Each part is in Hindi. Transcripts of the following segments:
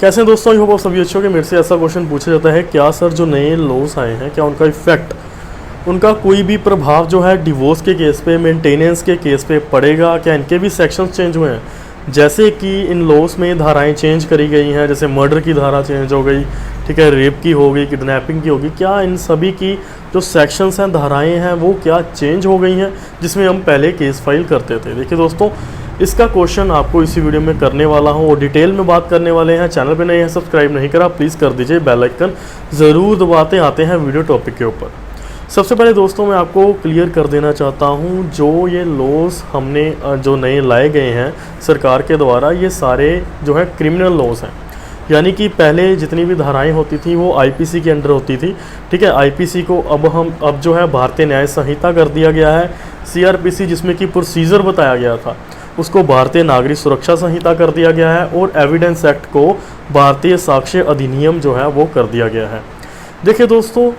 कैसे हैं दोस्तों, आई होप आप सभी अच्छे हो। कि मेरे से ऐसा क्वेश्चन पूछा जाता है, क्या सर जो नए लॉस आए हैं, क्या उनका इफेक्ट, उनका कोई भी प्रभाव जो है डिवोर्स के केस पे, मेंटेनेंस के केस पे पड़ेगा? क्या इनके भी सेक्शंस चेंज हुए हैं? जैसे कि इन लॉस में धाराएं चेंज करी गई हैं, जैसे मर्डर की धारा चेंज हो गई, ठीक है, रेप की हो गई, किडनैपिंग की होगी, क्या इन सभी की जो सेक्शंस हैं, धाराएं हैं, वो क्या चेंज हो गई हैं जिसमें हम पहले केस फाइल करते थे? देखिए दोस्तों, इसका क्वेश्चन आपको इसी वीडियो में करने वाला हूँ और डिटेल में बात करने वाले हैं। चैनल पे नए हैं, सब्सक्राइब नहीं करा, प्लीज़ कर दीजिए, बेल आइकन ज़रूर दबाते। आते हैं वीडियो टॉपिक के ऊपर। सबसे पहले दोस्तों मैं आपको क्लियर कर देना चाहता हूँ, जो ये लॉस हमने जो नए लाए गए हैं सरकार के द्वारा, ये सारे जो है क्रिमिनल लॉस हैं। यानी कि पहले जितनी भी धाराएं होती थी वो आईपीसी के अंडर होती थी, ठीक है। आईपीसी को अब जो है भारतीय न्याय संहिता कर दिया गया है। सीआरपीसी जिसमें कि प्रोसीजर बताया गया था, उसको भारतीय नागरिक सुरक्षा संहिता कर दिया गया है। और एविडेंस एक्ट को भारतीय साक्ष्य अधिनियम जो है वो कर दिया गया है। देखिए दोस्तों,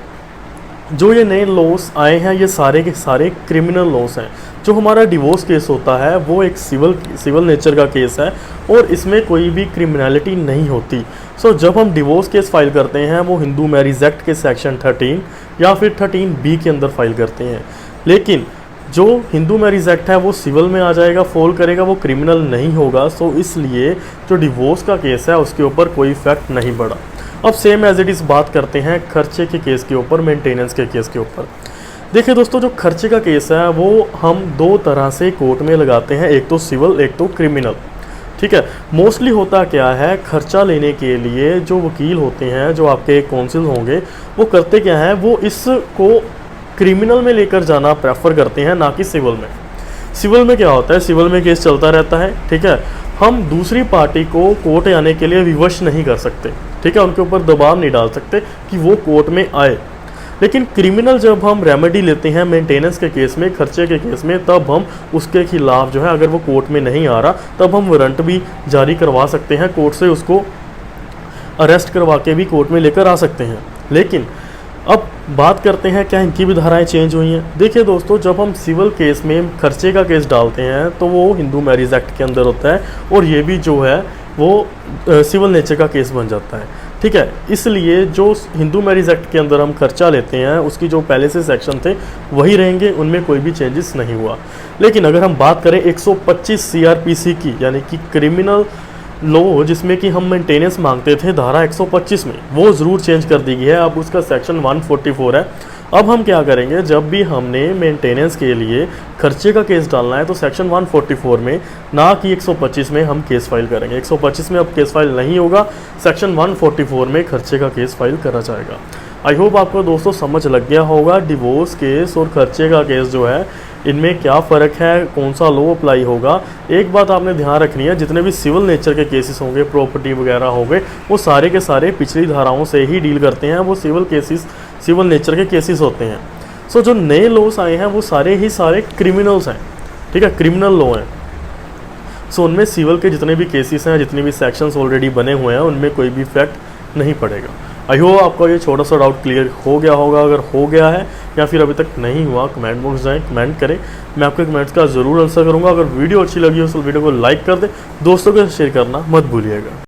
जो ये नए लॉस आए हैं, ये सारे के सारे क्रिमिनल लॉस हैं। जो हमारा डिवोर्स केस होता है वो एक सिविल नेचर का केस है और इसमें कोई भी क्रिमिनलिटी नहीं होती। सो जब हम डिवोर्स केस फाइल करते हैं वो हिंदू मैरिज एक्ट के सेक्शन 13 या फिर 13B के अंदर फाइल करते हैं। लेकिन जो हिंदू मैरिज एक्ट है वो सिविल में आ जाएगा, फॉल करेगा, वो क्रिमिनल नहीं होगा। सो इसलिए जो डिवोर्स का केस है उसके ऊपर कोई इफेक्ट नहीं पड़ा। अब सेम एज इट इज़ बात करते हैं खर्चे के केस के ऊपर, मेंटेनेंस के केस के ऊपर। देखिए दोस्तों, जो खर्चे का केस है वो हम दो तरह से कोर्ट में लगाते हैं, एक तो सिविल, एक तो क्रिमिनल, ठीक है। मोस्टली होता क्या है, खर्चा लेने के लिए जो वकील होते हैं, जो आपके काउंसिल होंगे, वो करते क्या है, वो इसको क्रिमिनल में लेकर जाना प्रेफर करते हैं, ना कि सिविल में। सिविल में क्या होता है, सिविल में केस चलता रहता है, ठीक है। हम दूसरी पार्टी को कोर्ट आने के लिए विवश नहीं कर सकते, ठीक है, उनके ऊपर दबाव नहीं डाल सकते कि वो कोर्ट में आए। लेकिन क्रिमिनल जब हम रेमेडी लेते हैं मेंटेनेंस के केस में, खर्चे के केस में, तब हम उसके खिलाफ जो है, अगर वो कोर्ट में नहीं आ रहा, तब हम वारंट भी जारी करवा सकते हैं, कोर्ट से उसको अरेस्ट करवा के भी कोर्ट में लेकर आ सकते हैं। लेकिन अब बात करते हैं क्या इनकी भी धाराएं चेंज हुई हैं। देखिए दोस्तों, जब हम सिविल केस में खर्चे का केस डालते हैं तो वो हिंदू मैरिज एक्ट के अंदर होता है और ये भी जो है वो सिविल नेचर का केस बन जाता है, ठीक है। इसलिए जो हिंदू मैरिज एक्ट के अंदर हम खर्चा लेते हैं उसकी जो पहले से सेक्शन थे वही रहेंगे, उनमें कोई भी चेंजेस नहीं हुआ। लेकिन अगर हम बात करें 125 सीआरपीसी की, यानी कि क्रिमिनल लॉ जिसमें कि हम मेंटेनेंस मांगते थे धारा 125 में, वो ज़रूर चेंज कर दी गई है। अब उसका सेक्शन 144 है। अब हम क्या करेंगे, जब भी हमने मेंटेनेंस के लिए खर्चे का केस डालना है तो सेक्शन 144 में, ना कि 125 में हम केस फाइल करेंगे। 125 में अब केस फाइल नहीं होगा, सेक्शन 144 में खर्चे का केस फाइल करा जाएगा। आई होप आपको दोस्तों समझ लग गया होगा डिवोर्स केस और खर्चे का केस जो है इनमें क्या फ़र्क है, कौन सा लॉ अप्लाई होगा। एक बात आपने ध्यान रखनी है, जितने भी सिविल नेचर के केसेस होंगे, प्रॉपर्टी वगैरह हो गए, वो सारे के सारे पिछली धाराओं से ही डील करते हैं, वो सिविल नेचर के केसेस होते हैं। सो जो नए लॉस आए हैं वो सारे ही सारे क्रिमिनल्स हैं, ठीक है, क्रिमिनल लॉ हैं। सो उनमें सिविल के जितने भी केसेस हैं, जितने भी सेक्शंस ऑलरेडी बने हुए हैं, उनमें कोई भी इफेक्ट नहीं पड़ेगा। आई होप आपका ये छोटा सा डाउट क्लियर हो गया होगा। अगर हो गया है या फिर अभी तक नहीं हुआ, कमेंट बॉक्स जाएं, कमेंट करें, मैं आपके कमेंट्स का ज़रूर आंसर करूँगा। अगर वीडियो अच्छी लगी हो तो वीडियो को लाइक कर दें, दोस्तों के साथ शेयर करना मत भूलिएगा।